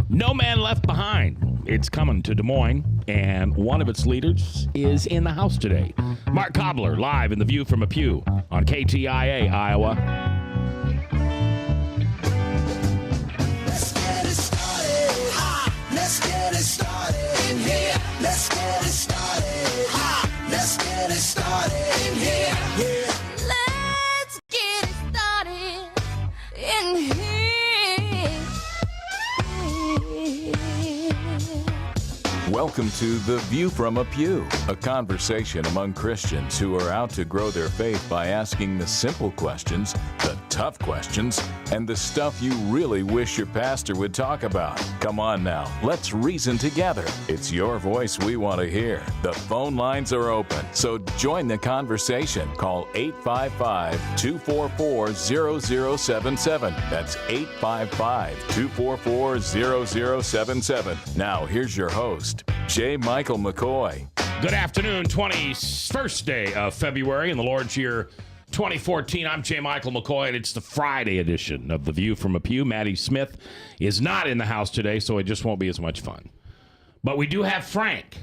No Man Left Behind. It's coming to Des Moines, and one of its leaders is in the house today. Mark Cobler, live in The View from a Pew on KTIA, Iowa. Let's get it started. Let's get it started in here. Let's get it started. Let's get it started in here. Yeah. Let's get it started in here. Welcome to The View from a Pew, a conversation among Christians who are out to grow their faith by asking the simple questions, the tough questions, and the stuff you really wish your pastor would talk about. Come on now, let's reason together. It's your voice we want to hear. The phone lines are open, so join the conversation. Call 855-244-0077. That's 855-244-0077. Now, here's your host, J. Michael McCoy. Good afternoon, 21st day of February in the Lord's year 2014. I'm J. Michael McCoy, and it's the Friday edition of The View from a Pew. Maddie Smith is not in the house today, so it just won't be as much fun. But we do have Frank.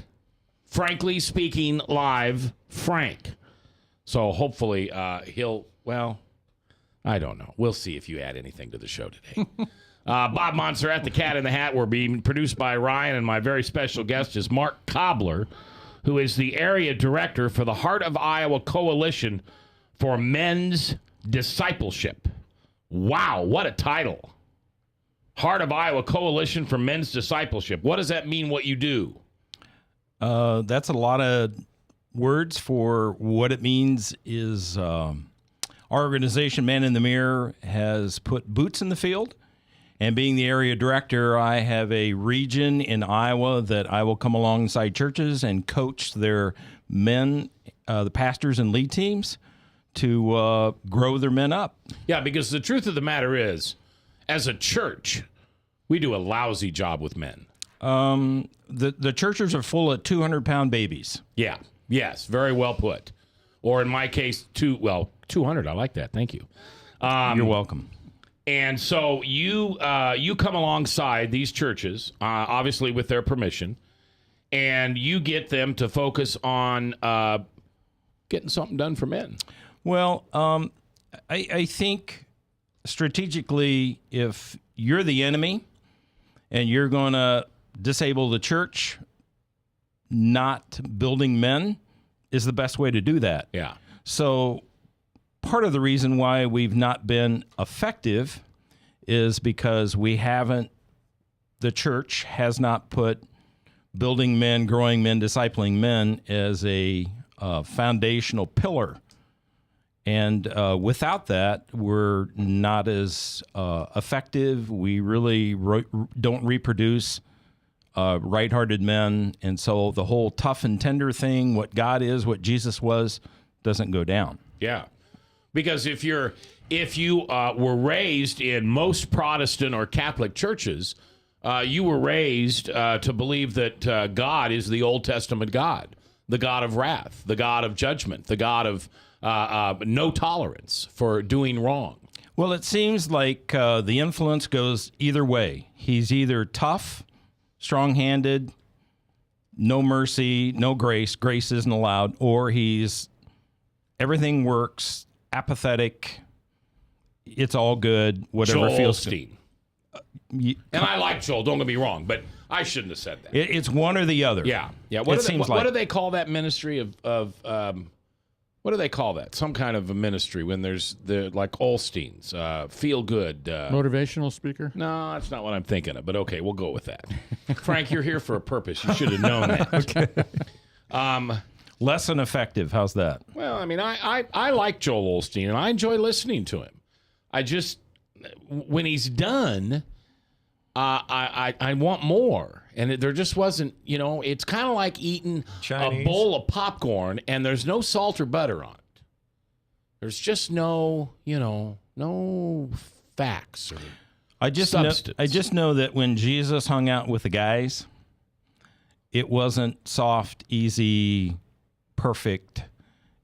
Frankly speaking, live Frank. So hopefully he'll, well, I don't know. We'll see if you add anything to the show today. Bob Montserrat, the Cat in the Hat, we're being produced by Ryan, and my very special guest is Mark Cobler, who is the area director for the Heart of Iowa Coalition for Men's Discipleship. Wow, what a title. Heart of Iowa Coalition for Men's Discipleship. What does that mean, what you do? That's a lot of words for what it means is our organization, Man in the Mirror, has put boots in the field. And being the area director, I have a region in Iowa that I will come alongside churches and coach their men, the pastors and lead teams, to grow their men up. Yeah, because the truth of the matter is, as a church, we do a lousy job with men. The churches are full of 200-pound babies. Yeah, yes, very well put. Or in my case, 200. I like that. Thank you. You're welcome. And so you come alongside these churches, obviously with their permission, and you get them to focus on getting something done for men. Well, I think strategically, if you're the enemy and you're going to disable the church, not building men is the best way to do that. Yeah. So part of the reason why we've not been effective is because the church has not put building men, growing men, discipling men as a foundational pillar. And without that, we're not as effective. We really don't reproduce right-hearted men. And so the whole tough and tender thing, what God is, what Jesus was, doesn't go down. Yeah. Because if you were raised in most Protestant or Catholic churches, you were raised to believe that God is the Old Testament God, the God of wrath, the God of judgment, the God of no tolerance for doing wrong. Well, it seems like the influence goes either way. He's either tough, strong-handed, no mercy, no grace, grace isn't allowed, or he's everything works, apathetic, it's all good, whatever Joel feels Osteen. And I like Joel, don't get me wrong, but I shouldn't have said that. It's one or the other. Yeah. What do they call that ministry of what do they call that? Some kind of a ministry when there's like Olstein's, feel good. Motivational speaker? No, that's not what I'm thinking of, but okay, we'll go with that. Frank, you're here for a purpose. You should have known that. Okay. Less than effective. How's that? Well, I mean, I like Joel Osteen, and I enjoy listening to him. I just, when he's done, I want more. And there just wasn't, it's kind of like eating Chinese. A bowl of popcorn, and there's no salt or butter on it. There's just no facts or substance. I just know that when Jesus hung out with the guys, it wasn't soft, easy, perfect.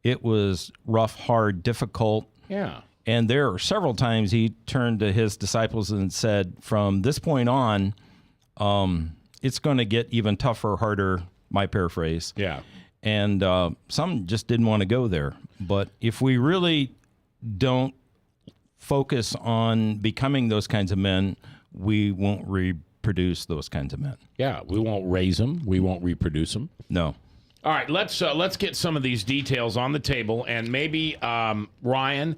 It was rough, hard, difficult. Yeah. And there are several times he turned to his disciples and said, from this point on, it's going to get even tougher, harder, my paraphrase. Yeah. And some just didn't want to go there. But if we really don't focus on becoming those kinds of men, we won't reproduce those kinds of men. Yeah, we won't raise them. We won't reproduce them. No. All right, let's get some of these details on the table, and maybe Ryan,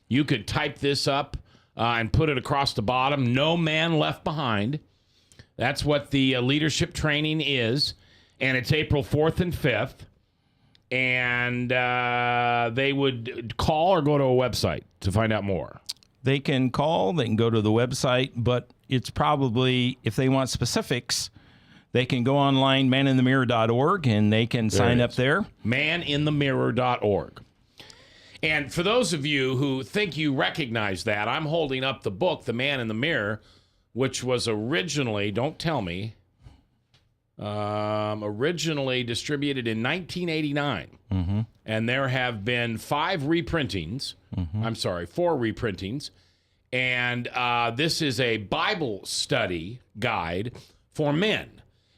you could type this up and put it across the bottom. No man left behind. That's what the leadership training is, and it's April 4th and 5th. And they would call or go to a website to find out more. They can call, they can go to the website, but it's probably, if they want specifics, they can go online, maninthemirror.org, and they can sign up there. Maninthemirror.org. And for those of you who think you recognize that, I'm holding up the book, The Man in the Mirror, which was originally, don't tell me, originally distributed in 1989. Mm-hmm. And there have been 4 reprintings. And this is a Bible study guide for men.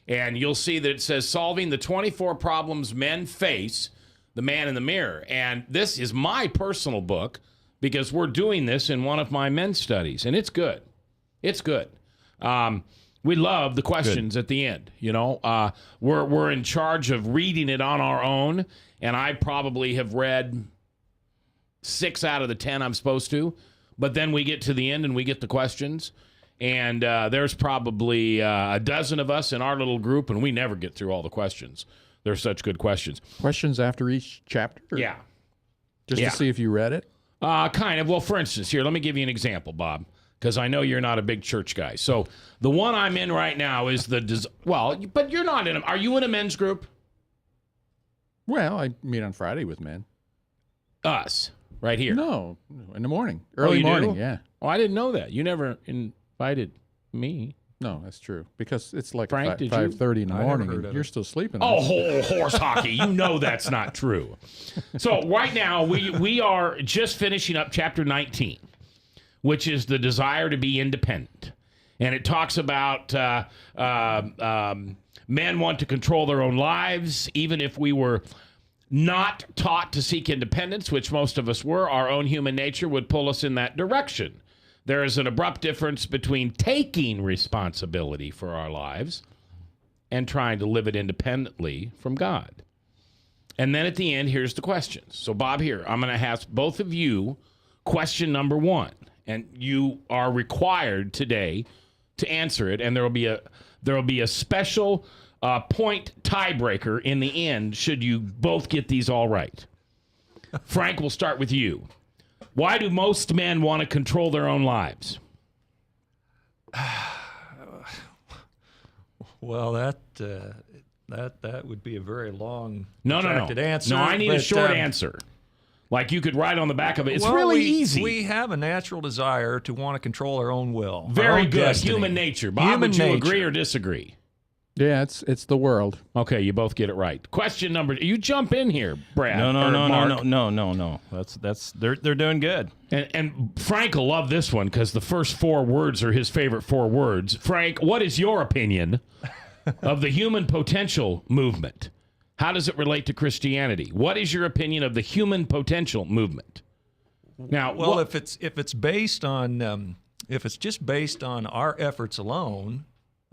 And you'll see that it says Solving the 24 Problems Men Face, The Man in the Mirror. And this is my personal book because we're doing this in one of my men's studies. And it's good. It's good. We love the questions at the end. You know, we're in charge of reading it on our own. And I probably have read 6 out of the 10 I'm supposed to. But then we get to the end and we get the questions. And there's probably a dozen of us in our little group, and we never get through all the questions. They're such good questions. Questions after each chapter? Yeah. Just to see if you read it? Kind of. Well, for instance, here, let me give you an example, Bob, because I know you're not a big church guy. So the one I'm in right now is but you're not in are you in a men's group? Well, I meet on Friday with men. Us, right here. No, in the morning. Early morning, yeah. Oh, I didn't know that. You never invited me. No, that's true. Because it's like Frank, 5:30 in the morning, and you're still sleeping. Oh, horse hockey. You know that's not true. So right now, we are just finishing up chapter 19, which is the desire to be independent. And it talks about men want to control their own lives, even if we were not taught to seek independence, which most of us were, our own human nature would pull us in that direction. There is an abrupt difference between taking responsibility for our lives and trying to live it independently from God. And then at the end, here's the questions. So, Bob, here, I'm going to ask both of you question number 1. And you are required today to answer it. And there will be a special point tiebreaker in the end should you both get these all right. Frank, we'll start with you. Why do most men want to control their own lives? Well, that would be a very long, No. answer. No, I need a short answer. Like you could write on the back of it. It's really easy. We have a natural desire to want to control our own will. Very own good. destiny. Human nature. Bob, would you agree or disagree? Yeah, it's the world. Okay, you both get it right. Question number. You jump in here, Brad. No. That's they're doing good. And Frank will love this one because the first 4 words are his favorite 4 words. Frank, what is your opinion of the human potential movement? How does it relate to Christianity? What is your opinion of the human potential movement? Now, well, if it's based on if it's just based on our efforts alone,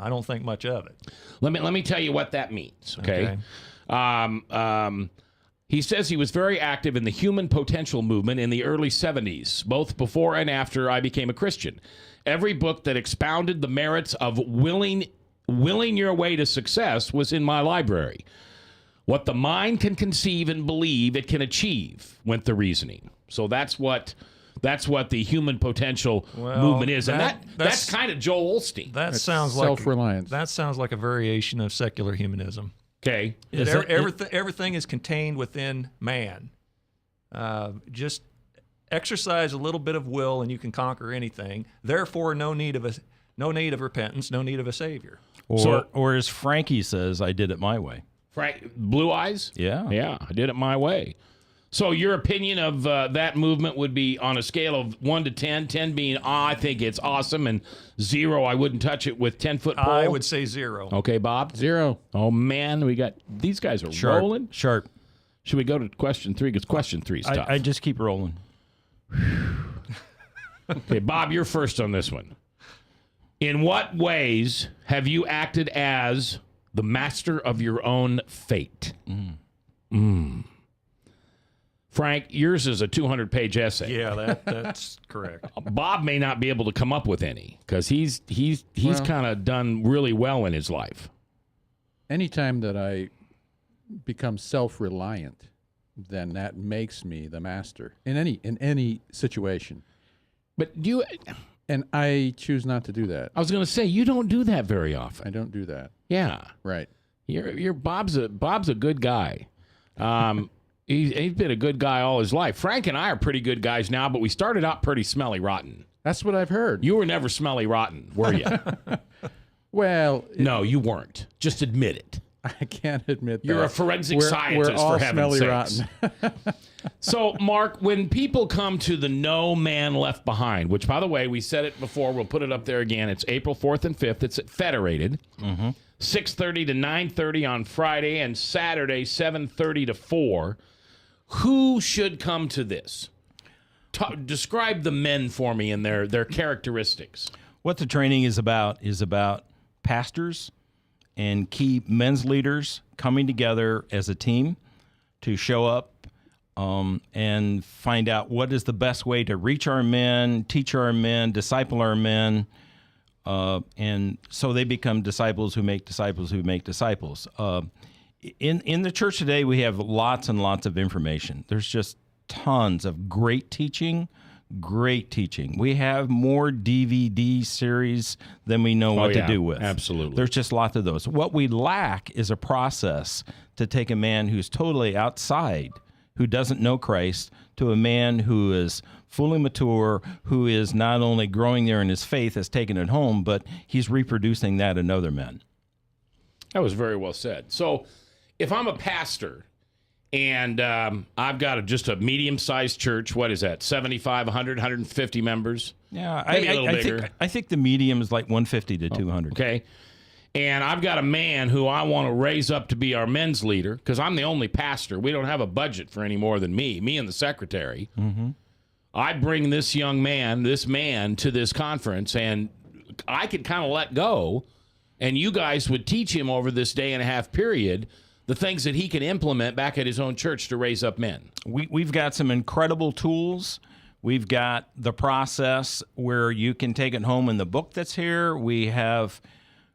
I don't think much of it. Let me tell you what that means. Okay. He says he was very active in the human potential movement in the early 70s, both before and after I became a Christian. Every book that expounded the merits of willing your way to success was in my library. What the mind can conceive and believe it can achieve, went the reasoning. So that's what the human potential movement is. And that's kind of Joel Osteen. That It's sounds like self-reliance. That sounds like a variation of secular humanism. Okay. Everything is contained within man. Just exercise a little bit of will, and you can conquer anything. Therefore, no need of repentance, no need of a savior. Or as Frankie says, I did it my way. Frank, Blue Eyes? Yeah. Yeah, I did it my way. So your opinion of that movement would be on a scale of 1 to 10, 10 being, I think it's awesome, and 0, I wouldn't touch it with 10-foot pole? I would say 0. Okay, Bob? 0. Oh, man, these guys are rolling. Sharp. Should we go to question 3? Because question 3 is tough. I just keep rolling. Okay, Bob, you're first on this one. In what ways have you acted as the master of your own fate? Frank, yours is a 200-page essay. Yeah, that's correct. Bob may not be able to come up with any because he's kind of done really well in his life. Anytime that I become self-reliant, then that makes me the master in any situation. But do you? And I choose not to do that. I was going to say you don't do that very often. I don't do that. Yeah, Right. you're Bob's a good guy. He's been a good guy all his life. Frank and I are pretty good guys now, but we started out pretty smelly rotten. That's what I've heard. You were never smelly rotten, were you? Well, No, you weren't. Just admit it. I can't admit that. You're a forensic We're scientist, all for heaven's smelly sakes. rotten. So, Mark, when people come to the No Man Left Behind, which, by the way, we said it before, we'll put it up there again. It's April 4th and 5th. It's at Federated. 6:30 to 9:30 on Friday, and Saturday, 7:30 to 4. Who should come to this? Describe the men for me and their characteristics. What the training is about pastors and key men's leaders coming together as a team to show up and find out what is the best way to reach our men, teach our men, disciple our men, and so they become disciples who make disciples who make disciples. In the church today, we have lots and lots of information. There's just tons of great teaching. We have more DVD series than we know what to do with. Absolutely. There's just lots of those. What we lack is a process to take a man who's totally outside, who doesn't know Christ, to a man who is fully mature, who is not only growing there in his faith, has taken it home, but he's reproducing that in other men. That was very well said. So if I'm a pastor and I've got just a medium-sized church, what is that, 75, 100, 150 members? Yeah, Maybe a little bigger. I think the medium is like 150 to 200. Okay. And I've got a man who I want to raise up to be our men's leader because I'm the only pastor. We don't have a budget for any more than me and the secretary. I bring this man to this conference, and I could kind of let go, and you guys would teach him over this day and a half period the things that he can implement back at his own church to raise up men. We've got some incredible tools. We've got the process where you can take it home in the book that's here. We have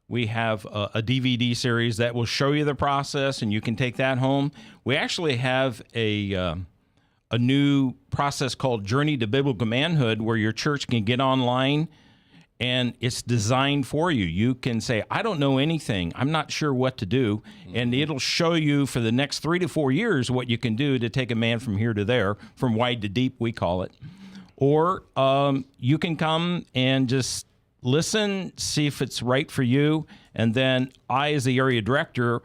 a DVD series that will show you the process, and you can take that home. We actually have a new process called Journey to Biblical Manhood, where your church can get online, and it's designed for you. You can say, I don't know anything. I'm not sure what to do. And it'll show you for the next 3 to 4 years what you can do to take a man from here to there, from wide to deep, we call it. Or you can come and just listen, see if it's right for you, and then I, as the area director,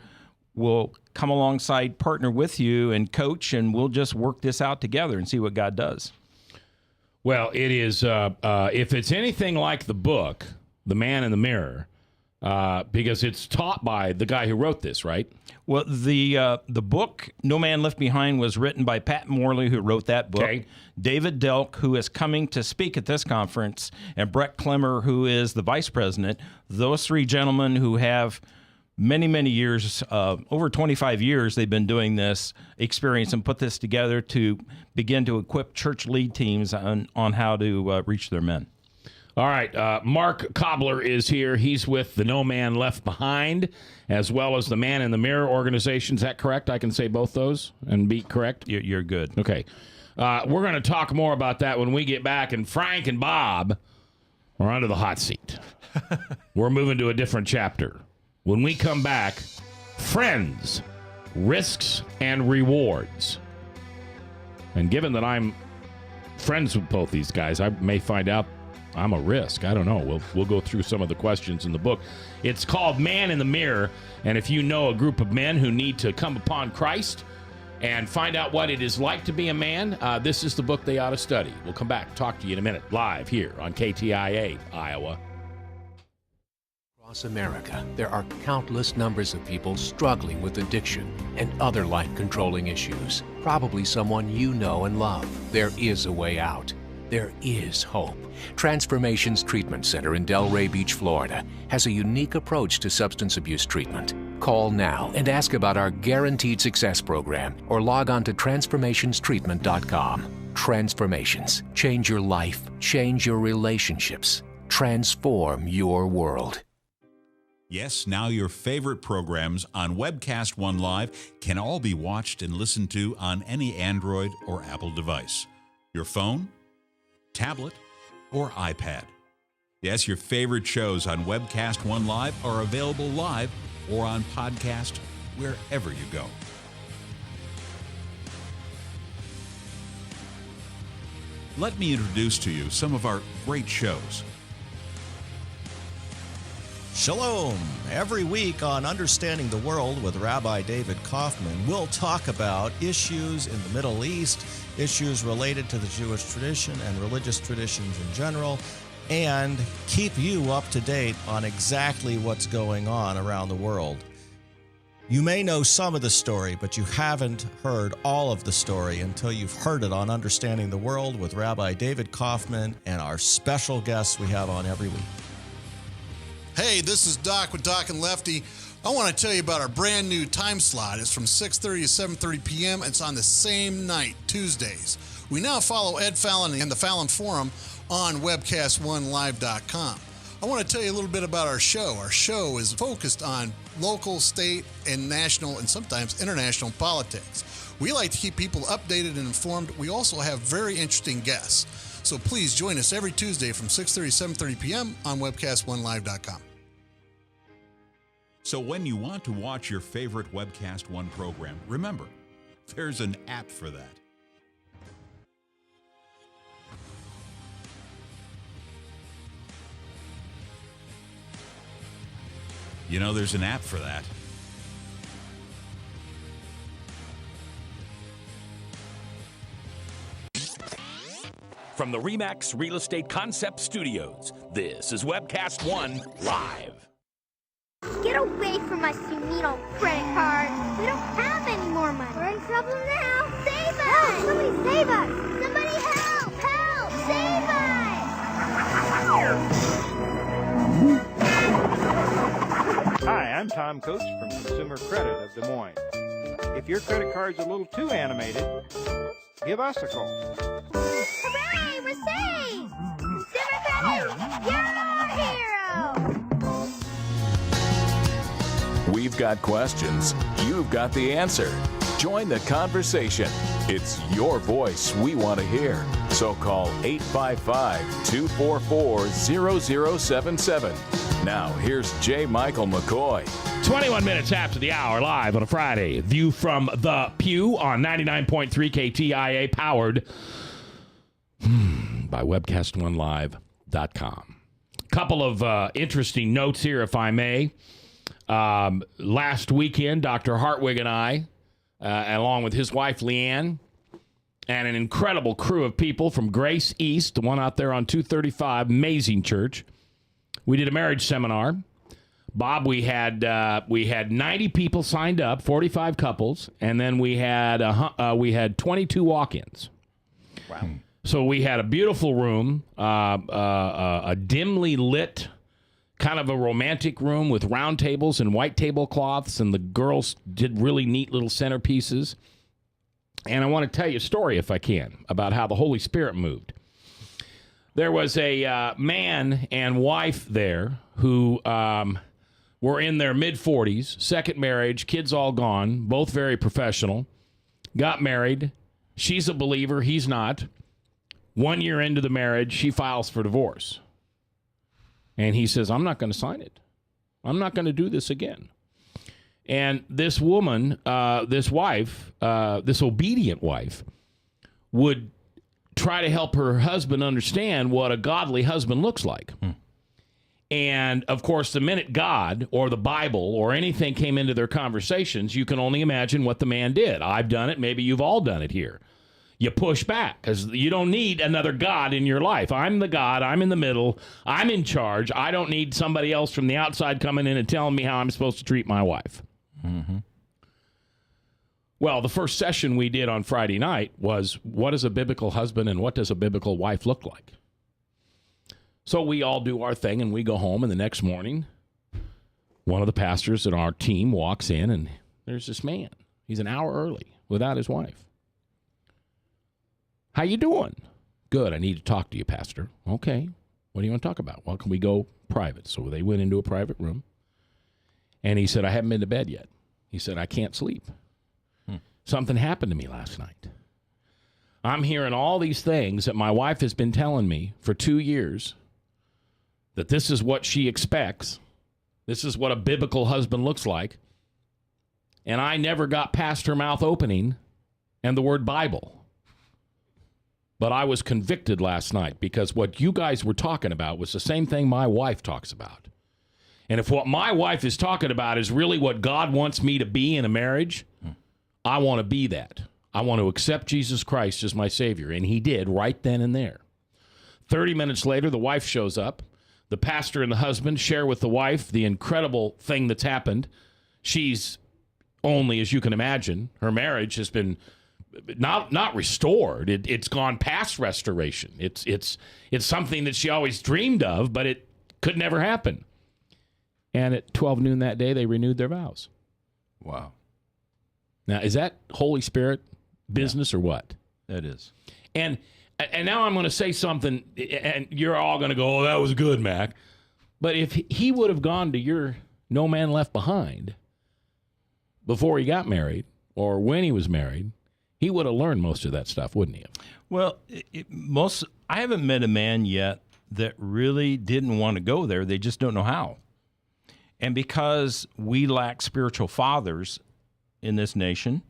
will come alongside, partner with you, and coach, and we'll just work this out together and see what God does. Well, it is, if it's anything like the book, The Man in the Mirror, because it's taught by the guy who wrote this, right? Well, the book, No Man Left Behind, was written by Pat Morley, who wrote that book. Okay. David Delk, who is coming to speak at this conference, and Brett Clemmer, who is the vice president. Those three gentlemen who have many, many years, over 25 years, they've been doing this experience and put this together to begin to equip church lead teams on how to reach their men. All right. Mark Cobler is here. He's with the No Man Left Behind, as well as the Man in the Mirror organization. Is that correct? I can say both those and be correct? You're good. Okay. We're going to talk more about that when we get back. And Frank and Bob are under the hot seat. We're moving to a different chapter. When we come back, friends, risks, and rewards. And given that I'm friends with both these guys, I may find out I'm a risk. I don't know. We'll go through some of the questions in the book. It's called Man in the Mirror, and if you know a group of men who need to come upon Christ, and find out what it is like to be a man, this is the book they ought to study. We'll come back, talk to you in a minute, live here on KTIA, Iowa. Across America, there are countless numbers of people struggling with addiction and other life-controlling issues. Probably someone you know and love. There is a way out. There is hope. Transformations Treatment Center in Delray Beach, Florida, has a unique approach to substance abuse treatment. Call now and ask about our Guaranteed Success program or log on to transformationstreatment.com. Transformations. Change your life. Change your relationships. Transform your world. Yes, now your favorite programs on Webcast One Live can all be watched and listened to on any Android or Apple device. Your phone, tablet, or iPad. Yes, your favorite shows on Webcast One Live are available live or on podcast wherever you go. Let me introduce to you some of our great shows. Shalom! Every week on Understanding the World with Rabbi David Kaufman, we'll talk about issues in the Middle East, issues related to the Jewish tradition and religious traditions in general, and keep you up to date on exactly what's going on around the world. You may know some of the story, but you haven't heard all of the story until you've heard it on Understanding the World with Rabbi David Kaufman and our special guests we have on every week. Hey, this is Doc with Doc and Lefty. I want to tell you about our brand new time slot. It's from 6:30 to 7:30 p.m. It's on the same night, Tuesdays. We now follow Ed Fallon and the Fallon Forum on webcast1live.com. I want to tell you a little bit about our show. Our show is focused on local, state, and national, and sometimes international politics. We like to keep people updated and informed. We also have very interesting guests. So please join us every Tuesday from 6:30 to 7:30 p.m. on webcast1live.com. So when you want to watch your favorite Webcast One program, remember, there's an app for that. You know, there's an app for that. From the RE/MAX Real Estate Concept Studios, this is Webcast One Live. Get away from us, you mean old credit card. We don't have any more money. We're in trouble now. Save us! Help! Somebody save us! Somebody help! Help! Save us! Hi, I'm Tom Coates from Consumer Credit of Des Moines. If your credit card's a little too animated, give us a call. Hooray! We're saved! Consumer Credit, you're our hero! We've got questions. You've got the answer. Join the conversation. It's your voice we want to hear. So call 855-244-0077. Now, here's J. Michael McCoy. 21 minutes after the hour, live on a Friday. View from the Pew on 99.3 KTIA, powered by webcast1live.com. Couple of interesting notes here, if I may. Last weekend, Dr. Hartwig and I, along with his wife Leanne, and an incredible crew of people from Grace East, the one out there on 235, amazing church, we did a marriage seminar. Bob, we had 90 people signed up, 45 couples, and then we had 22 walk-ins. Wow! So we had a beautiful room, a dimly lit, kind of a romantic room with round tables and white tablecloths, and the girls did really neat little centerpieces. And I want to tell you a story, if I can, about how the Holy Spirit moved. There was a man and wife there who were in their mid-40s, second marriage, kids all gone, both very professional, got married. She's a believer, he's not. 1 year into the marriage, she files for divorce. And he says, I'm not going to sign it. I'm not going to do this again. And this woman, this wife, this obedient wife, would try to help her husband understand what a godly husband looks like. And, of course, the minute God or the Bible or anything came into their conversations, you can only imagine what the man did. I've done it. Maybe you've all done it here. You push back because you don't need another God in your life. I'm the God. I'm in the middle. I'm in charge. I don't need somebody else from the outside coming in and telling me how I'm supposed to treat my wife. Mm-hmm. Well, the first session we did on Friday night was, what is a biblical husband and what does a biblical wife look like? So we all do our thing and we go home, and the next morning, one of the pastors in our team walks in, and there's this man. He's an hour early without his wife. How you doing? Good. I need to talk to you, Pastor. Okay. What do you want to talk about? Well, can we go private? So they went into a private room, and he said, I haven't been to bed yet. He said, I can't sleep. Something happened to me last night. I'm hearing all these things that my wife has been telling me for 2 years, that this is what she expects. This is what a biblical husband looks like. And I never got past her mouth opening and the word Bible. But I was convicted last night because what you guys were talking about was the same thing my wife talks about. And if what my wife is talking about is really what God wants me to be in a marriage, I want to be that. I want to accept Jesus Christ as my Savior. And he did right then and there. 30 minutes later, the wife shows up. The pastor and the husband share with the wife the incredible thing that's happened. She's only, as you can imagine, her marriage has been not restored. It's gone past restoration. It's something that she always dreamed of, but it could never happen. And at 12 noon that day, they renewed their vows. Wow. Now, is that Holy Spirit business or what? That is. And now I'm going to say something, and you're all going to go, oh, that was good, Mac. But if he would have gone to your No Man Left Behind before he got married or when he was married, he would have learned most of that stuff, wouldn't he? Well, I haven't met a man yet that really didn't want to go there. They just don't know how. And because we lack spiritual fathers in this nation,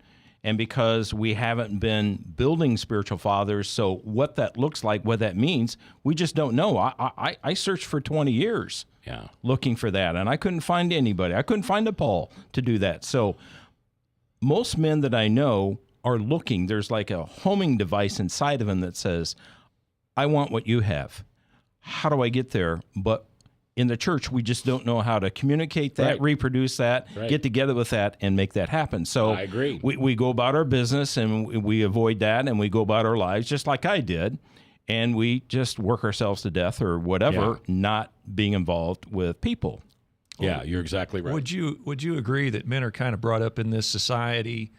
and because we haven't been building spiritual fathers, so what that looks like, what that means, we just don't know. I searched for 20 years looking for that, and I couldn't find anybody. I couldn't find a Paul to do that. So most men that I know are looking. There's like a homing device inside of them that says, I want what you have. How do I get there? But in the church, we just don't know how to communicate that, reproduce that, get together with that, and make that happen. So I agree. We go about our business, and we avoid that, and we go about our lives just like I did, and we just work ourselves to death or whatever, not being involved with people. Yeah, you're exactly right. Would you agree that men are kind of brought up in this society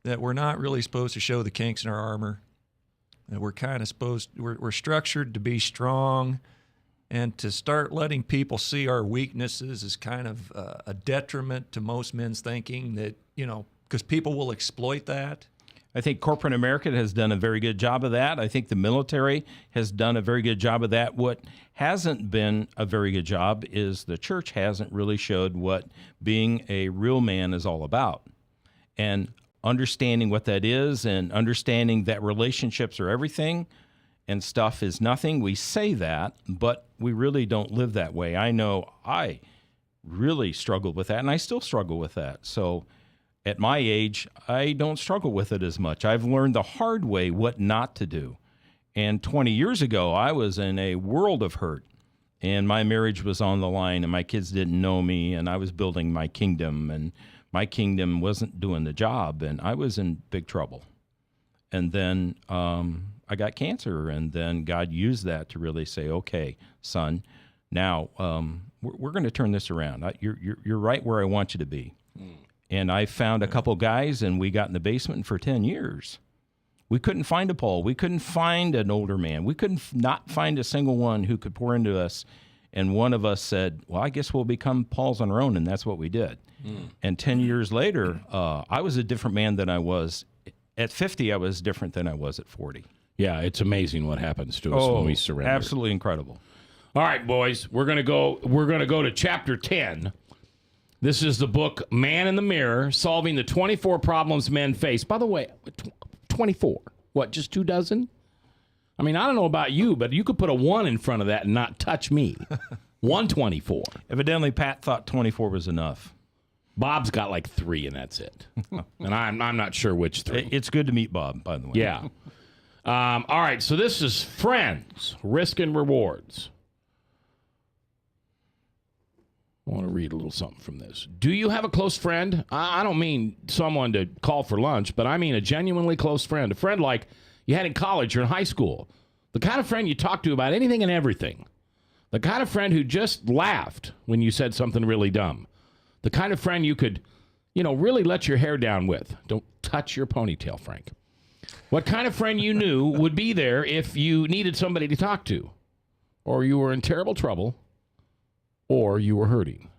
that we're not really supposed to show the kinks in our armor? That we're kind of we're structured to be strong, and to start letting people see our weaknesses is kind of a detriment to most men's thinking, that, because people will exploit that. I think corporate America has done a very good job of that. I think the military has done a very good job of that. What hasn't been a very good job is the church hasn't really showed what being a real man is all about. And understanding what that is, and understanding that relationships are everything and stuff is nothing. We say that, but we really don't live that way. I know I really struggled with that, and I still struggle with that. So at my age, I don't struggle with it as much. I've learned the hard way what not to do. And 20 years ago, I was in a world of hurt, and my marriage was on the line, and my kids didn't know me, and I was building my kingdom, and my kingdom wasn't doing the job, and I was in big trouble. And then I got cancer, and then God used that to really say, okay, son, now we're going to turn this around. You're right where I want you to be. And I found a couple guys, and we got in the basement for 10 years. We couldn't find a Paul. We couldn't find an older man. We couldn't not find a single one who could pour into us. And one of us said, well, I guess we'll become Pauls on our own, and that's what we did. And 10 years later, I was a different man than I was. At 50, I was different than I was at 40. Yeah, it's amazing what happens to us when we surrender. Absolutely incredible. All right, boys, we're gonna go to chapter 10. This is the book Man in the Mirror, Solving the 24 Problems Men Face. By the way, 24. What, just 2 dozen? I mean, I don't know about you, but you could put a 1 in front of that and not touch me. 124. Evidently, Pat thought 24 was enough. Bob's got like 3, and that's it. And I'm not sure which 3. It's good to meet Bob, by the way. Yeah. All right, so this is Friends, Risk and Rewards. I want to read a little something from this. Do you have a close friend? I don't mean someone to call for lunch, but I mean a genuinely close friend. A friend like you had in college or in high school. The kind of friend you talk to about anything and everything. The kind of friend who just laughed when you said something really dumb. The kind of friend you could, really let your hair down with. Don't touch your ponytail, Frank. What kind of friend you knew would be there if you needed somebody to talk to, or you were in terrible trouble, or you were hurting.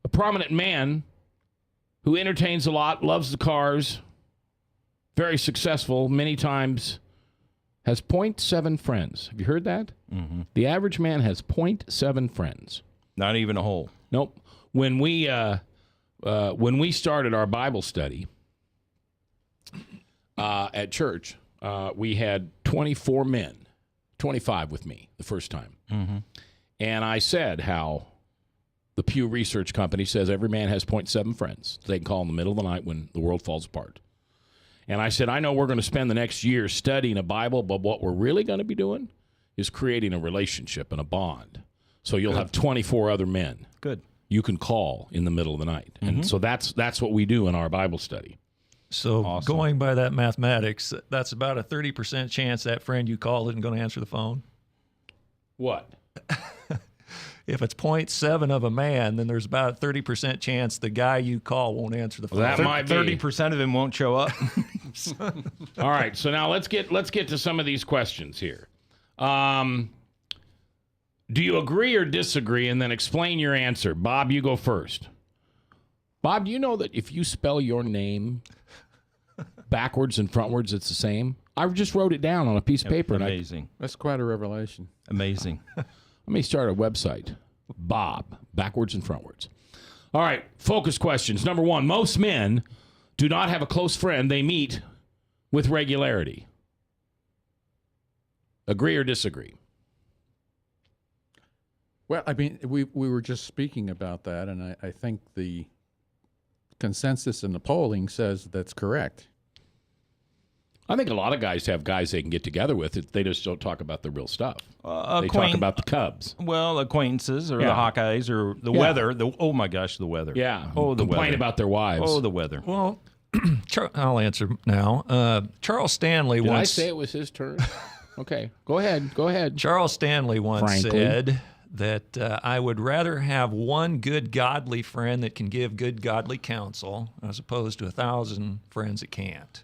A prominent man who entertains a lot, loves the cars, very successful, many times, has 0.7 friends. Have you heard that? Mm-hmm. The average man has 0.7 friends. Not even a whole. Nope. When we started our Bible study at church, we had 24 men. 25 with me the first time. Mm-hmm. And I said how the Pew Research Company says every man has 0.7 friends they can call in the middle of the night when the world falls apart. And I said, I know we're going to spend the next year studying a Bible, but what we're really going to be doing is creating a relationship and a bond. So you'll have 24 other men. Good. You can call in the middle of the night. Mm-hmm. And so that's what we do in our Bible study. So Awesome. Going by that mathematics, that's about a 30% chance that friend you called isn't going to answer the phone. What? If it's 0.7 of a man, then there's about a 30% chance the guy you call won't answer the phone. Well, that might be. 30% of him won't show up. All right, so now let's get to some of these questions here. Do you agree or disagree? And then explain your answer. Bob, you go first. Bob, do you know that if you spell your name backwards and frontwards, it's the same? I just wrote it down on a piece of paper. Amazing. That's quite a revelation. Amazing. Let me start a website. Bob, backwards and frontwards. All right, focus questions. Number 1, most men do not have a close friend they meet with regularity. Agree or disagree? Well, I mean, we were just speaking about that, and I think the consensus in the polling says that's correct. I think a lot of guys have guys they can get together with. They just don't talk about the real stuff. They talk Acquaint- about the Cubs. Well, acquaintances or Yeah. the Hawkeyes or the Yeah. weather. Oh, my gosh, the weather. Yeah. Oh, the Complain weather. about their wives. Oh, the weather. Well, I'll answer now. Charles Stanley Did I once say it was his turn? Okay. Go ahead. Charles Stanley once Frankly. said that I would rather have one good godly friend that can give good godly counsel as opposed to 1,000 friends that can't.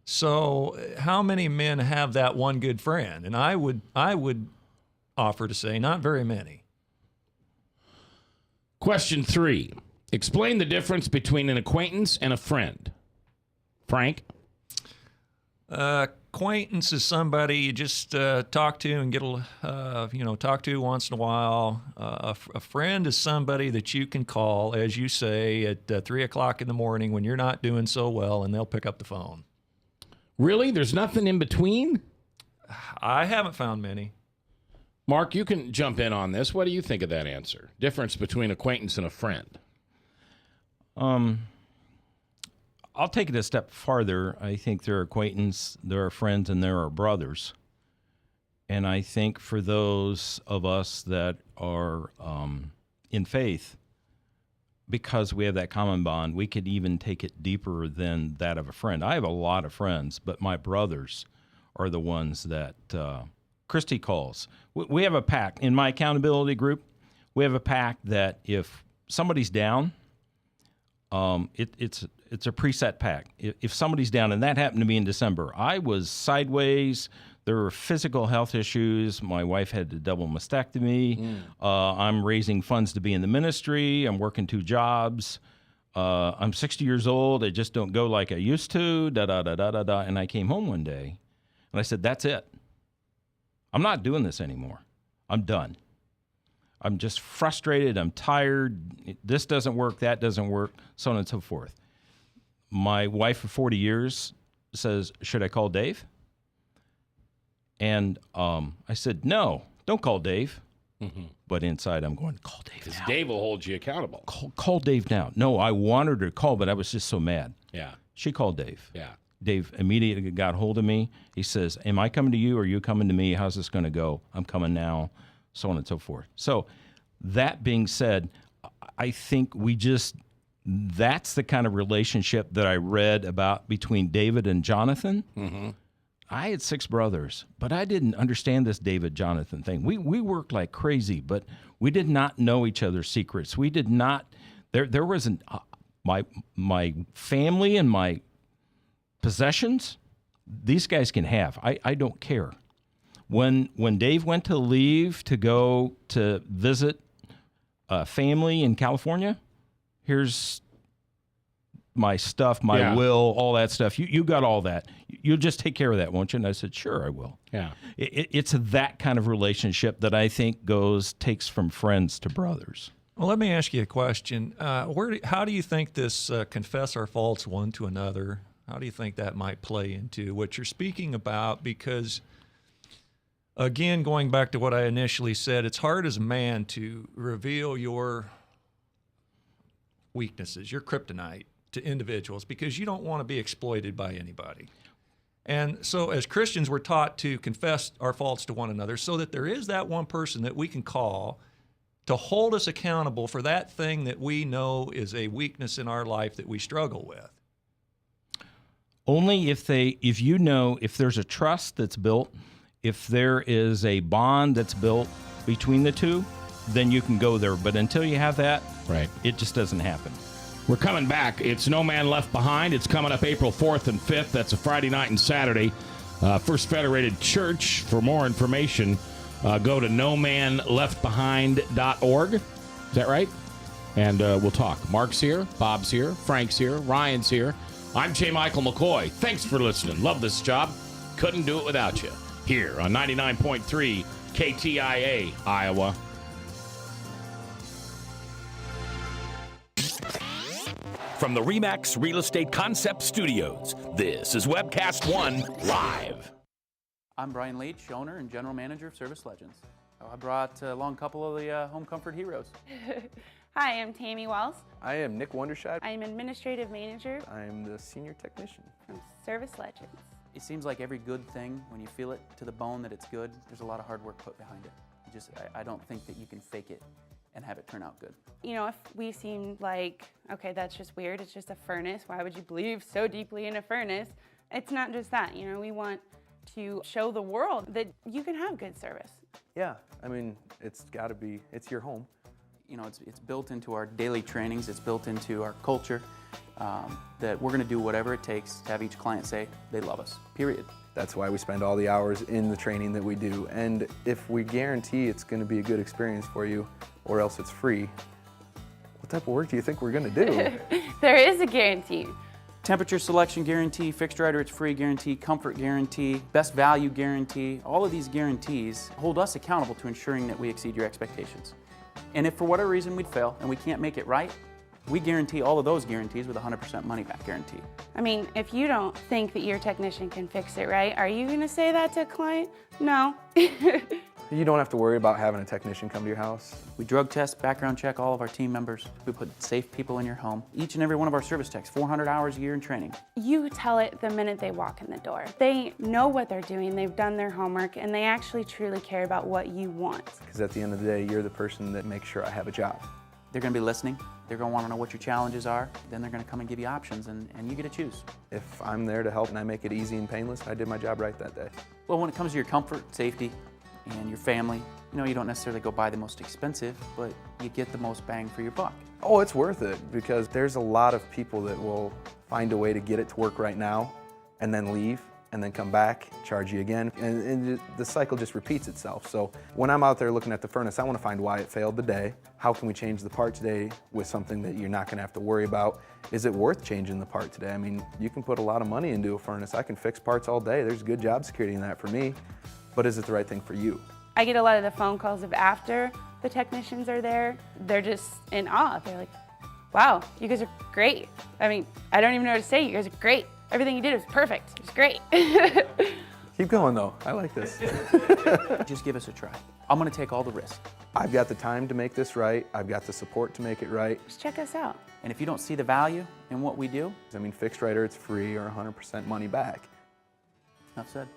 So how many men have that one good friend? And I would offer to say not very many. Question 3. Explain the difference between an acquaintance and a friend. Frank? Acquaintance is somebody you just talk to and get talk to once in a while. A friend is somebody that you can call, as you say, at 3 o'clock in the morning when you're not doing so well, and they'll pick up the phone. Really? There's nothing in between? I haven't found many. Mark, you can jump in on this. What do you think of that answer? Difference between acquaintance and a friend. I'll take it a step farther. I think there are acquaintances, there are friends, and there are brothers. And I think for those of us that are in faith, because we have that common bond, we could even take it deeper than that of a friend. I have a lot of friends, but my brothers are the ones that Christy calls. We have a pact. In my accountability group, we have a pact that if somebody's down, it's a preset pact. If somebody's down, and that happened to me in December, I was sideways. There were physical health issues. My wife had a double mastectomy. I'm raising funds to be in the ministry. I'm working 2 jobs. I'm 60 years old. I just don't go like I used to, da-da-da-da-da-da. And I came home one day, and I said, that's it. I'm not doing this anymore. I'm done. I'm just frustrated. I'm tired. This doesn't work. That doesn't work, so on and so forth. My wife of 40 years says, should I call Dave? And I said, no, don't call Dave. But inside I'm going, call Dave now. Dave will hold you accountable. Call Dave now. No, I wanted her to call, but I was just so mad. Yeah. She called Dave. Yeah. Dave immediately got hold of me. He says, am I coming to you or are you coming to me? How's this going to go? I'm coming now, so on and so forth. So that being said, I think that's the kind of relationship that I read about between David and Jonathan. Mm-hmm. I had 6 brothers, but I didn't understand this David-Jonathan thing. We worked like crazy, but we did not know each other's secrets. We did not, there wasn't, my family and my possessions, these guys can have. I don't care. When Dave went to leave to go to visit family in California, here's my stuff, my will, all that stuff. You got all that. You'll just take care of that, won't you? And I said, sure, I will. Yeah. It's that kind of relationship that I think takes from friends to brothers. Well, let me ask you a question. How do you think this confess our faults one to another, how do you think that might play into what you're speaking about? Because, again, going back to what I initially said, it's hard as a man to reveal your weaknesses, your kryptonite, to individuals because you don't want to be exploited by anybody. And so as Christians, we're taught to confess our faults to one another so that there is that one person that we can call to hold us accountable for that thing that we know is a weakness in our life that we struggle with. Only if there's a trust that's built, if there is a bond that's built between the two, then you can go there. But until you have that, right, it just doesn't happen. We're coming back. It's No Man Left Behind. It's coming up April 4th and 5th. That's a Friday night and Saturday. First Federated Church. For more information, go to nomanleftbehind.org. Is that right? And we'll talk. Mark's here. Bob's here. Frank's here. Ryan's here. I'm J. Michael McCoy. Thanks for listening. Love this job. Couldn't do it without you. Here on 99.3 KTIA, Iowa. From the RE/MAX Real Estate Concept Studios, this is Webcast One Live. I'm Brian Leach, owner and general manager of Service Legends. I brought along a couple of the home comfort heroes. Hi, I'm Tammy Wells. I am Nick Wondershad. I am administrative manager. I am the senior technician from Service Legends. It seems like every good thing, when you feel it to the bone that it's good, there's a lot of hard work put behind it. I don't think that you can fake it and have it turn out good. You know, if we seem like, okay, that's just weird, it's just a furnace, why would you believe so deeply in a furnace? It's not just that, you know, we want to show the world that you can have good service. Yeah, I mean, it's your home. You know, it's built into our daily trainings, it's built into our culture, that we're gonna do whatever it takes to have each client say they love us, period. That's why we spend all the hours in the training that we do. And if we guarantee it's gonna be a good experience for you, or else it's free, what type of work do you think we're gonna do? There is a guarantee. Temperature selection guarantee, fixed right or it's free guarantee, comfort guarantee, best value guarantee. All of these guarantees hold us accountable to ensuring that we exceed your expectations. And if for whatever reason we'd fail and we can't make it right, we guarantee all of those guarantees with a 100% money back guarantee. I mean, if you don't think that your technician can fix it right, are you gonna say that to a client? No. You don't have to worry about having a technician come to your house. We drug test, background check all of our team members. We put safe people in your home. Each and every one of our service techs, 400 hours a year in training. You tell it the minute they walk in the door. They know what they're doing, they've done their homework, and they actually truly care about what you want. Because at the end of the day, you're the person that makes sure I have a job. They're gonna be listening. They're gonna wanna know what your challenges are. Then they're gonna come and give you options, and you get to choose. If I'm there to help and I make it easy and painless, I did my job right that day. Well, when it comes to your comfort, safety, and your family, you know, you don't necessarily go buy the most expensive, but you get the most bang for your buck. Oh, it's worth it, because there's a lot of people that will find a way to get it to work right now and then leave and then come back, charge you again, and the cycle just repeats itself. So when I'm out there looking at the furnace, I want to find why it failed today. How can we change the part today with something that you're not going to have to worry about? Is it worth changing the part today? I mean, you can put a lot of money into a furnace. I can fix parts all day. There's good job security in that for me, but is it the right thing for you? I get a lot of the phone calls of after the technicians are there. They're just in awe. They're like, wow, you guys are great. I mean, I don't even know what to say. You guys are great. Everything you did was perfect. It was great. Keep going, though. I like this. Just give us a try. I'm going to take all the risk. I've got the time to make this right. I've got the support to make it right. Just check us out. And if you don't see the value in what we do, I mean, fixed right or it's free or 100% money back. enough said.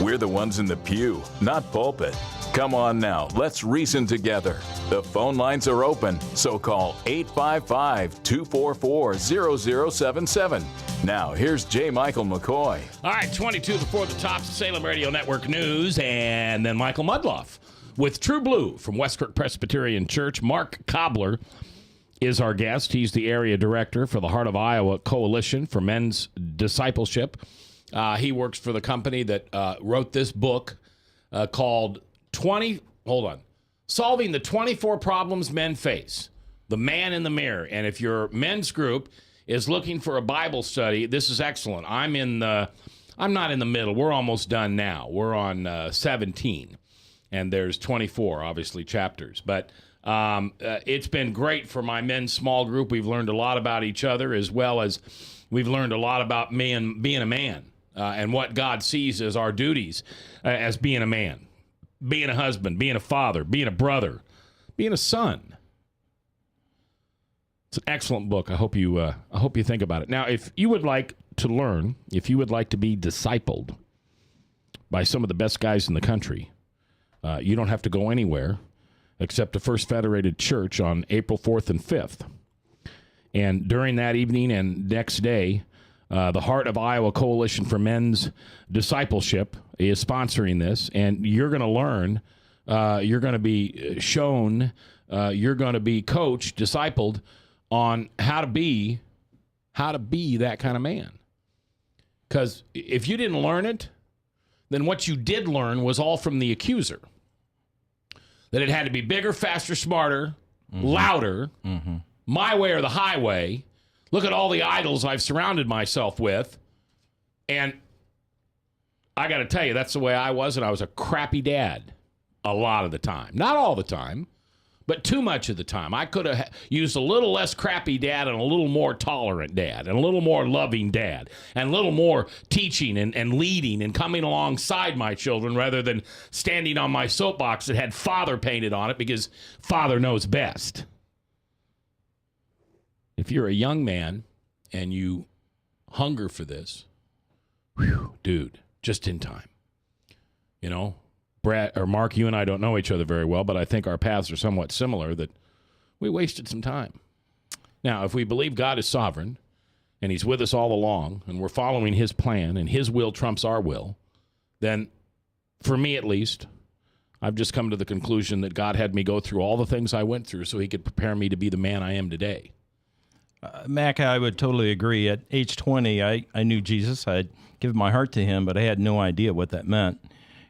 We're the ones in the pew, not pulpit. Come on now, let's reason together. The phone lines are open, so call 855-244-0077. Now, here's J. Michael McCoy. All right, 22 before the tops of Salem Radio Network News, and then Michael Mudloff with True Blue from Westkirk Presbyterian Church. Mark Cobler is our guest. He's the area director for the Heart of Iowa Coalition for Men's Discipleship. He works for the company that wrote this book called Solving the 24 Problems Men Face, The Man in the Mirror. And if your men's group is looking for a Bible study, this is excellent. I'm not in the middle. We're almost done now. We're on 17, and there's 24, obviously, chapters. But it's been great for my men's small group. We've learned a lot about each other, as well as we've learned a lot about me and being a man. And what God sees as our duties as being a man, being a husband, being a father, being a brother, being a son. It's an excellent book. I hope you think about it. Now, if you would like to learn, if you would like to be discipled by some of the best guys in the country, you don't have to go anywhere except to First Federated Church on April 4th and 5th. And during that evening and next day, the Heart of Iowa Coalition for Men's Discipleship is sponsoring this, and you're going to learn, you're going to be shown, you're going to be coached, discipled on how to be that kind of man. Because if you didn't learn it, then what you did learn was all from the accuser. That it had to be bigger, faster, smarter, louder, my way or the highway. Look at all the idols I've surrounded myself with. And I got to tell you, that's the way I was, and I was a crappy dad a lot of the time. Not all the time, but too much of the time. I could have used a little less crappy dad and a little more tolerant dad and a little more loving dad and a little more teaching and leading and coming alongside my children rather than standing on my soapbox that had Father painted on it because Father knows best. If you're a young man and you hunger for this, dude, just in time. You know, Brad or Mark, you and I don't know each other very well, but I think our paths are somewhat similar that we wasted some time. Now, if we believe God is sovereign and he's with us all along and we're following his plan and his will trumps our will, then for me at least, I've just come to the conclusion that God had me go through all the things I went through so he could prepare me to be the man I am today. Mac, I would totally agree. At age 20, I knew Jesus. I'd given my heart to him, but I had no idea what that meant.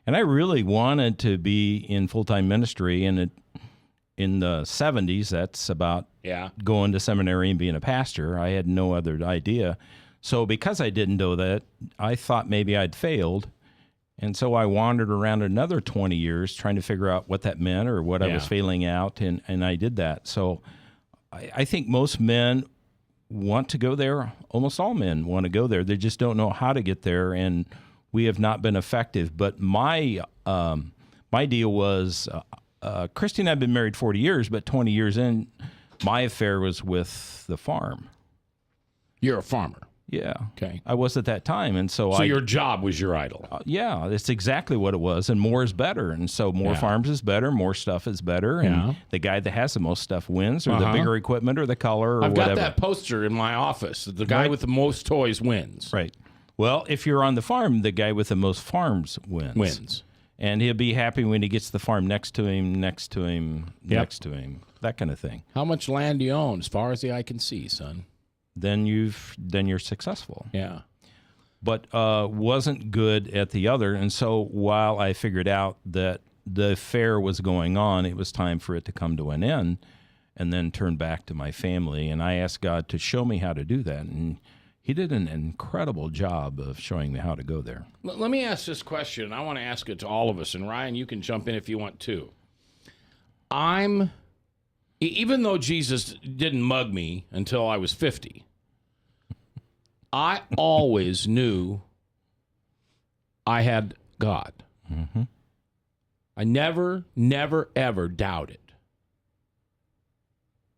And I really wanted to be in full-time ministry. And in the 70s, that's about going to seminary and being a pastor. I had no other idea. So because I didn't know that, I thought maybe I'd failed. And so I wandered around another 20 years trying to figure out what that meant or what I was failing out, and I did that. So I think most men want to go there. Almost all men want to go there. They just don't know how to get there, and we have not been effective. But my deal was, Christy and I have been married 40 years, but 20 years in, my affair was with the farm. You're a farmer. Yeah. Okay. I was at that time, and so your job was your idol. Yeah, that's exactly what it was, and more is better. And so more farms is better, more stuff is better, and the guy that has the most stuff wins, or the bigger equipment, or the color, or whatever. I've got that poster in my office. The guy with the most toys wins. Right. Well, if you're on the farm, the guy with the most farms wins. And he'll be happy when he gets the farm next to him, next to him, next to him, that kind of thing. How much land do you own? As far as the eye can see, son. Then you're successful. Yeah. But wasn't good at the other. And so while I figured out that the affair was going on, it was time for it to come to an end and then turn back to my family. And I asked God to show me how to do that. And he did an incredible job of showing me how to go there. Let me ask this question. I want to ask it to all of us. And Ryan, you can jump in if you want to. even though Jesus didn't mug me until I was 50, I always knew I had God. Mm-hmm. I never, ever doubted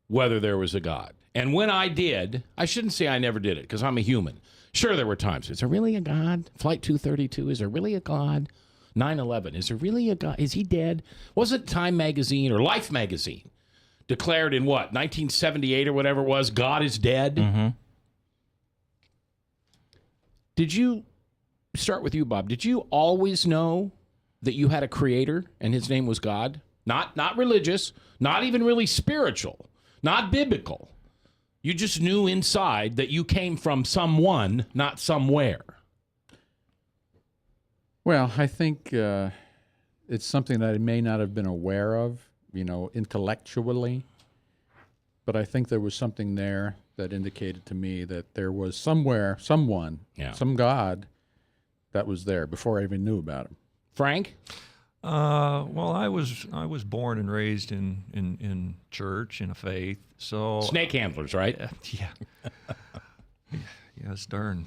whether there was a God. And when I did, I shouldn't say I never did it because I'm a human. Sure, there were times. Is there really a God? Flight 232, is there really a God? 9/11, is there really a God? Is he dead? Wasn't Time Magazine or Life Magazine declared in what, 1978 or whatever it was, God is dead? Mm-hmm. Did you, start with you, Bob, did you always know that you had a creator and his name was God? Not religious, not even really spiritual, not biblical. You just knew inside that you came from someone, not somewhere. Well, I think it's something that I may not have been aware of, intellectually. But I think there was something there that indicated to me that there was somewhere, someone, some God that was there before I even knew about him. Frank? Well, I was born and raised in church, in a faith. So snake handlers, right? Yeah. Yes, darn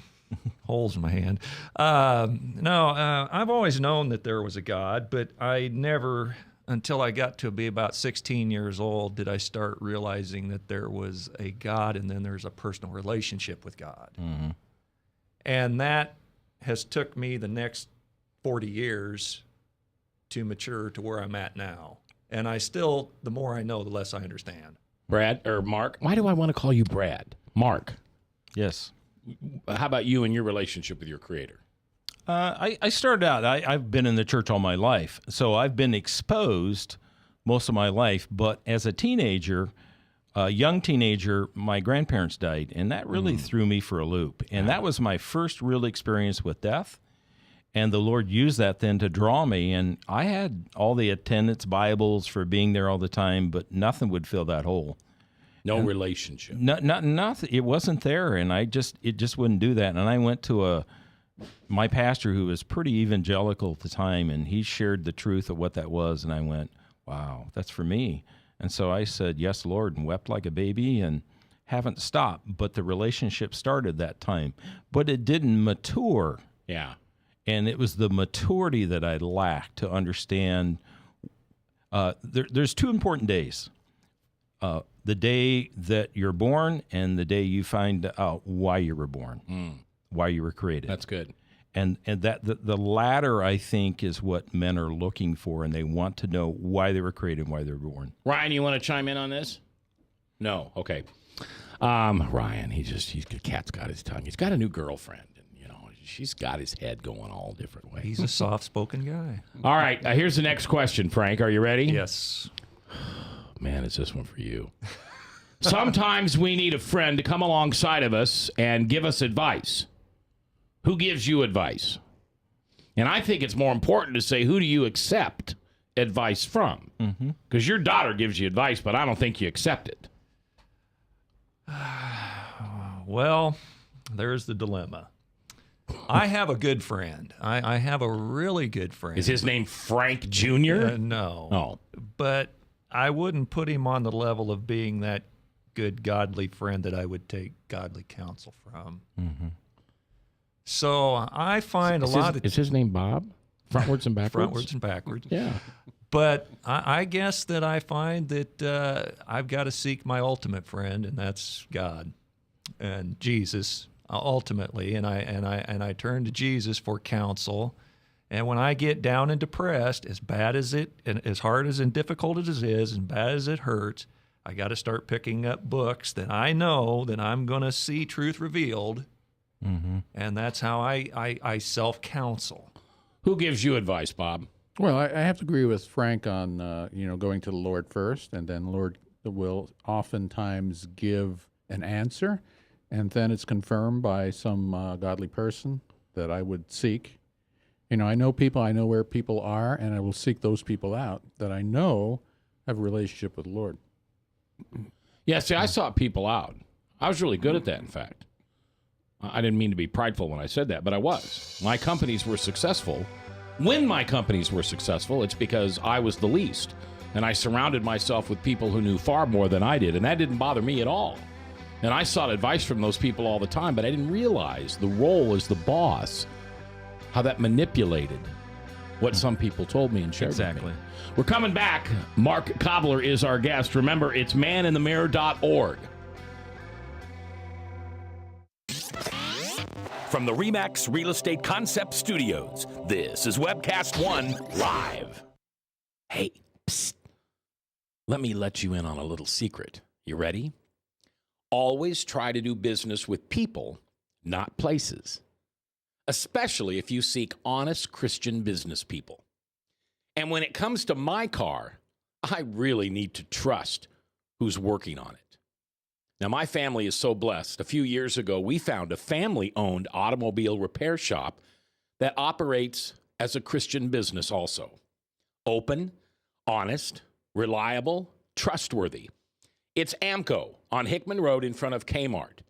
holes in my hand. I've always known that there was a God, but I never, until I got to be about 16 years old, did I start realizing that there was a God and then there's a personal relationship with God. Mm-hmm. And that has took me the next 40 years to mature to where I'm at now. And I still, the more I know, the less I understand. Brad, or Mark? Why do I want to call you Brad? Mark. Yes. How about you and your relationship with your creator? I started out, I've been in the church all my life, so I've been exposed most of my life. But as a teenager, young teenager, my grandparents died, and that really threw me for a loop. And that was my first real experience with death. And the Lord used that then to draw me. And I had all the attendance Bibles for being there all the time, but nothing would fill that hole. No relationship. Nothing. It wasn't there, and it just wouldn't do that. And I went to my pastor, who was pretty evangelical at the time, and he shared the truth of what that was. And I went, wow, that's for me. And so I said, yes, Lord, and wept like a baby and haven't stopped. But the relationship started that time. But it didn't mature. Yeah. And it was the maturity that I lacked to understand. There's two important days. The day that you're born and the day you find out why you were born, why you were created. That's good. And that the latter, I think, is what men are looking for, and they want to know why they were created and why they were born. Ryan, you want to chime in on this? No? Okay. Ryan, the cat's got his tongue. He's got a new girlfriend. She's got his head going all different ways. He's a soft-spoken guy. All right, here's the next question, Frank. Are you ready? Yes. Man, is this one for you. Sometimes we need a friend to come alongside of us and give us advice. Who gives you advice? And I think it's more important to say, who do you accept advice from? Because your daughter gives you advice, but I don't think you accept it. Well, there's the dilemma. I have a good friend. I have a really good friend. Is his name Frank Jr.? No. Oh. But I wouldn't put him on the level of being that good, godly friend that I would take godly counsel from. So I find Is his name Bob? Frontwards and backwards? Frontwards and backwards. Yeah. But I guess that I find that I've got to seek my ultimate friend, and that's God and Jesus. Ultimately, and I turn to Jesus for counsel. And when I get down and depressed, as bad as it, and as hard as and difficult as it is, and bad as it hurts, I got to start picking up books that I know that I'm going to see truth revealed. And that's how I self-counsel. Who gives you advice, Bob? Well, I have to agree with Frank on going to the Lord first, and then Lord will oftentimes give an answer. And then it's confirmed by some godly person that I would seek. I know people, I know where people are, and I will seek those people out that I know have a relationship with the Lord. Yeah, see, I sought people out. I was really good at that, in fact. I didn't mean to be prideful when I said that, but I was. My companies were successful. When my companies were successful, it's because I was the least. And I surrounded myself with people who knew far more than I did, and that didn't bother me at all. And I sought advice from those people all the time, but I didn't realize the role as the boss, how that manipulated what some people told me and shared with me. We're coming back. Mark Cobler is our guest. Remember, it's maninthemirror.org. From the RE/MAX Real Estate Concept Studios, this is Webcast One Live. Hey, psst. Let me let you in on a little secret. You ready? Always try to do business with people, not places. Especially if you seek honest Christian business people. And when it comes to my car, I really need to trust who's working on it. Now, my family is so blessed. A few years ago, we found a family-owned automobile repair shop that operates as a Christian business also. Open, honest, reliable, trustworthy. It's AMCO on Hickman Road in front of Kmart.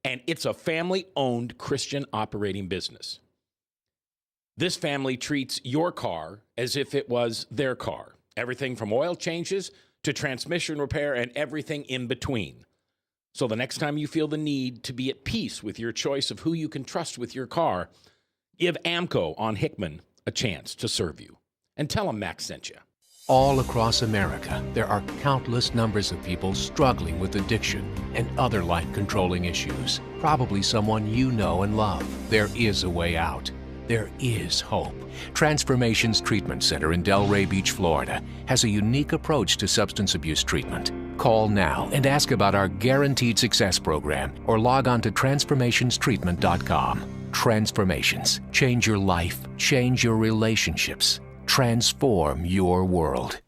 And it's a family-owned Christian operating business. This family treats your car as if it was their car. Everything from oil changes to transmission repair and everything in between. So the next time you feel the need to be at peace with your choice of who you can trust with your car, give AMCO on Hickman a chance to serve you. And tell them Max sent you. All across America, there are countless numbers of people struggling with addiction and other life-controlling issues. Probably someone you know and love. There is a way out. There is hope. Transformations Treatment Center in Delray Beach, Florida, has a unique approach to substance abuse treatment. Call now and ask about our Guaranteed Success program or log on to transformationstreatment.com. Transformations. Change your life. Change your relationships. Transform your world.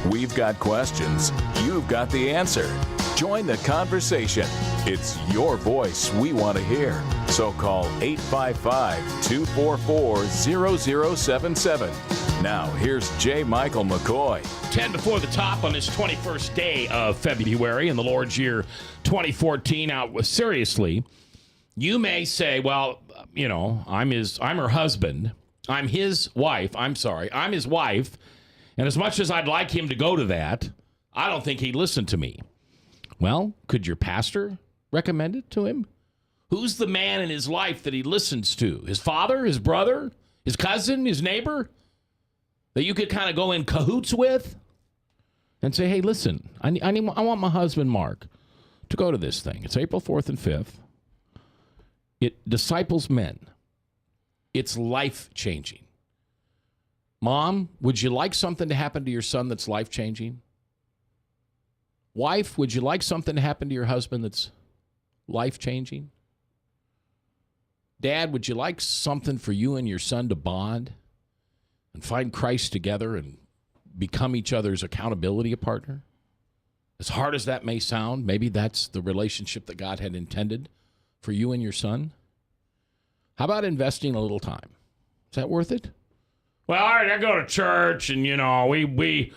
We've got questions. You've got the answer. Join the conversation. It's your voice we want to hear. So call 855-244-0077. Now, here's J. Michael McCoy. 10 before the top on this 21st day of February in the Lord's year 2014. Now, seriously, you may say, well, you know, I'm her husband. I'm his wife. I'm his wife. And as much as I'd like him to go to that, I don't think he'd listen to me. Well, could your pastor recommend it to him? Who's the man in his life that he listens to? His father, his brother, his cousin, his neighbor? That you could kind of go in cahoots with and say, hey, listen, I want my husband, Mark, to go to this thing. It's April 4th and 5th. It disciples men. It's life-changing. Mom, would you like something to happen to your son that's life-changing? Wife, would you like something to happen to your husband that's life-changing? Dad, would you like something for you and your son to bond and find Christ together and become each other's accountability partner? As hard as that may sound, maybe that's the relationship that God had intended for you and your son. How about investing a little time? Is that worth it? Well, all right, I go to church, and, you know, we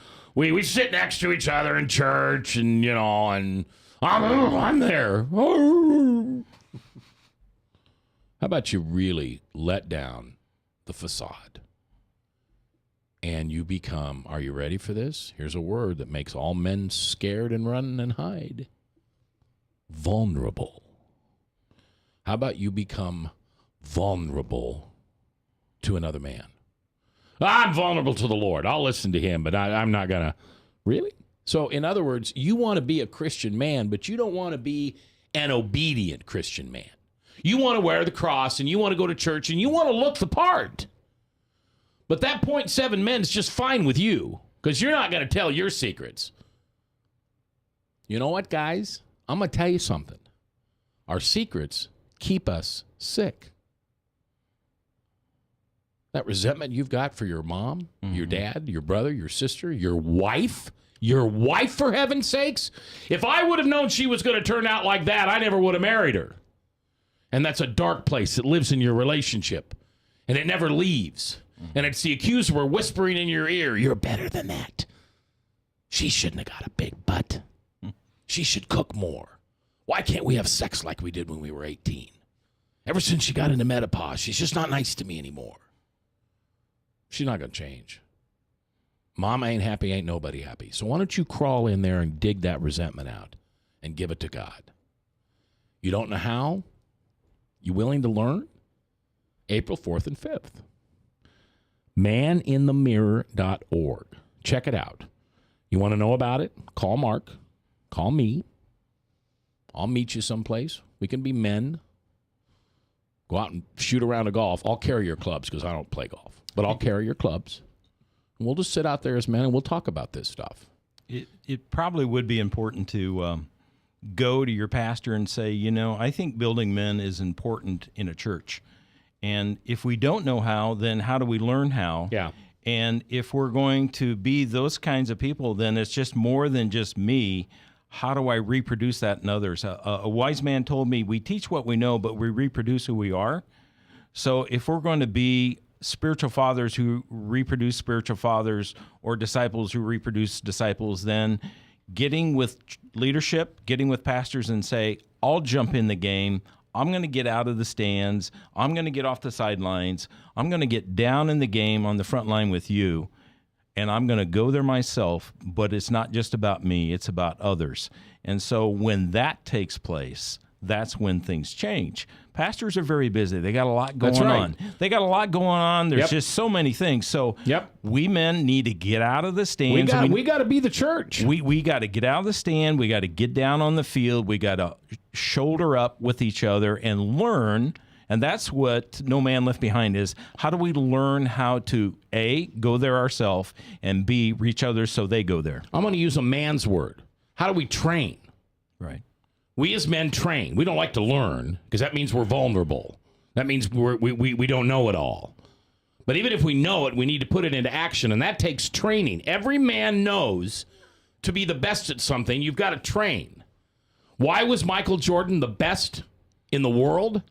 sit next to each other in church, and, you know, and I'm there. How about you really let down the facade? And you become, are you ready for this? Here's a word that makes all men scared and run and hide. Vulnerable. How about you become vulnerable to another man? I'm vulnerable to the Lord. I'll listen to him, but I'm not going to. Really? So, in other words, you want to be a Christian man, but you don't want to be an obedient Christian man. You want to wear the cross, and you want to go to church, and you want to look the part. But that 0.7 men is just fine with you, because you're not going to tell your secrets. You know what, guys? I'm going to tell you something. Our secrets keep us sick. That resentment you've got for your mom, your dad, your brother, your sister, your wife, for heaven's sakes. If I would have known she was going to turn out like that, I never would have married her. And that's a dark place that lives in your relationship. And it never leaves. And it's the accuser whispering in your ear, you're better than that. She shouldn't have got a big butt. She should cook more. Why can't we have sex like we did when we were 18? Ever since she got into menopause, she's just not nice to me anymore. She's not going to change. Mama ain't happy, ain't nobody happy. So why don't you crawl in there and dig that resentment out and give it to God? You don't know how? You willing to learn? April 4th and 5th. maninthemirror.org. Check it out. You want to know about it? Call Mark. Call me. I'll meet you someplace. We can be men. Go out and shoot around a golf. I'll carry your clubs because I don't play golf. But I'll carry your clubs. And we'll just sit out there as men and we'll talk about this stuff. It probably would be important to go to your pastor and say, you know, I think building men is important in a church. And if we don't know how, then how do we learn how? Yeah. And if we're going to be those kinds of people, then it's just more than just me. How do I reproduce that in others? A wise man told me, we teach what we know, but we reproduce who we are. So if we're going to be spiritual fathers who reproduce spiritual fathers or disciples who reproduce disciples, then getting with leadership, getting with pastors and say, I'll jump in the game. I'm going to get out of the stands. I'm going to get off the sidelines. I'm going to get down in the game on the front line with you. And I'm going to go there myself, but it's not just about me. It's about others. And so when that takes place, that's when things change. Pastors are very busy. They got a lot going on. They got a lot going on. There's just so many things. So we men need to get out of the stands. We got to be the church. We got to get out of the stand. We got to get down on the field. We got to shoulder up with each other and learn. And that's what No Man Left Behind is. How do we learn how to, A, go there ourselves, and B, reach others so they go there? I'm going to use a man's word. How do we train? Right. We as men train. We don't like to learn because that means we're vulnerable. That means we don't know it all. But even if we know it, we need to put it into action, and that takes training. Every man knows to be the best at something, you've got to train. Why was Michael Jordan the best in the world?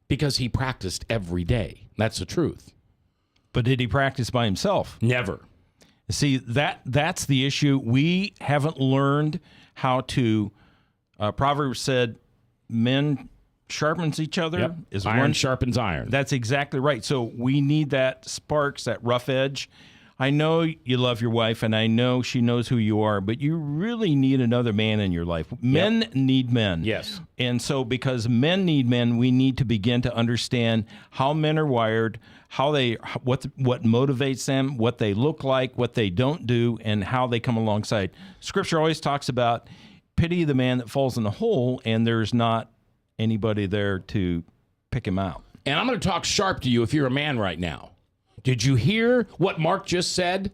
Because he practiced every day. That's the truth. But did he practice by himself? Never. See, that's the issue. We haven't learned how to... Proverbs said, men sharpens each other. Yep. Is iron one sharpens iron. That's exactly right. So we need that sparks, that rough edge. I know you love your wife, and I know she knows who you are, but you really need another man in your life. Men need men. Yes. And so because men need men, we need to begin to understand how men are wired, how they what motivates them, what they look like, what they don't do, and how they come alongside. Scripture always talks about pity the man that falls in the hole, and there's not anybody there to pick him out. And I'm going to talk sharp to you if you're a man right now. Did you hear what Mark just said?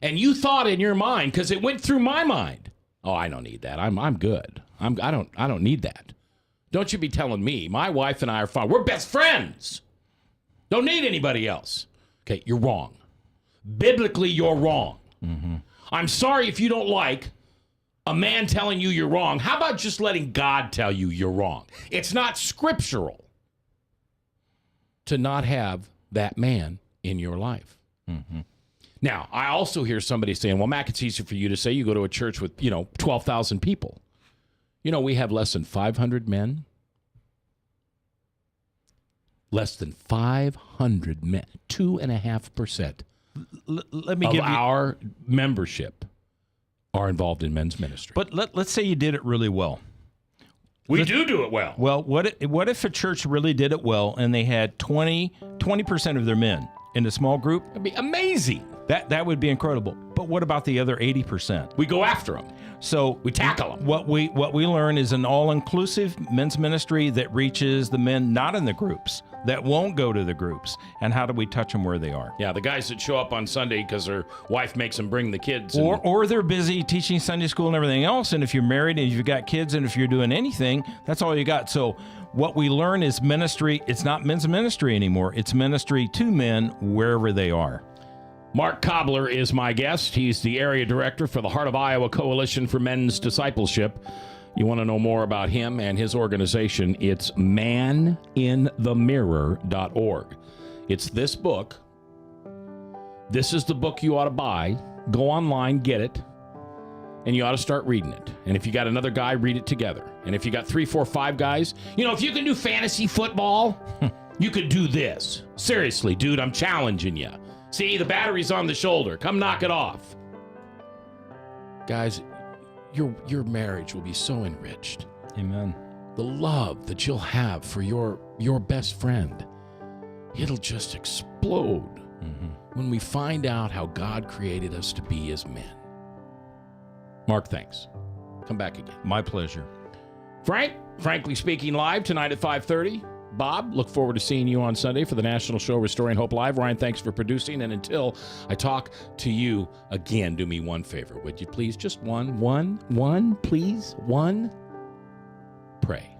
And you thought in your mind, because it went through my mind, oh, I don't need that. I'm good. I don't need that. Don't you be telling me. My wife and I are fine. We're best friends. Don't need anybody else. Okay, you're wrong. Biblically, you're wrong. Mm-hmm. I'm sorry if you don't like a man telling you you're wrong. How about just letting God tell you you're wrong? It's not scriptural to not have that man in your life. Mm-hmm. Now, I also hear somebody saying, well, Mac, it's easy for you to say. You go to a church with, 12,000 people. We have less than 500 men. Less than 500 men. 2.5% of our membership are involved in men's ministry. But let's say you did it really well. We do it well. Well, what if a church really did it well and they had 20% of their men in a small group? That'd be amazing. That would be incredible. But what about the other 80%? We go after them. So we tackle them. What we learn is an all-inclusive men's ministry that reaches the men not in the groups, that won't go to the groups. And how do we touch them where they are? Yeah, the guys that show up on Sunday because their wife makes them bring the kids. Or they're busy teaching Sunday school and everything else. And if you're married and you've got kids and if you're doing anything, that's all you got. So what we learn is ministry. It's not men's ministry anymore. It's ministry to men wherever they are. Mark Cobler is my guest. He's the area director for the Heart of Iowa Coalition for Men's Discipleship. You want to know more about him and his organization, it's maninthemirror.org. It's this book. This is the book you ought to buy. Go online, get it, and you ought to start reading it. And if you got another guy, read it together. And if you got 3, 4, 5 guys, if you can do fantasy football, you could do this. Seriously, dude, I'm challenging you. See, the battery's on the shoulder. Come knock it off. Guys, your marriage will be so enriched. Amen. The love that you'll have for your best friend, it'll just explode when we find out how God created us to be as men. Mark, thanks. Come back again. My pleasure. Frank, Frankly Speaking Live tonight at 5:30. Bob, look forward to seeing you on Sunday for the national show Restoring Hope Live. Ryan, thanks for producing. And until I talk to you again, do me one favor, would you please? Just one, please. One. Pray.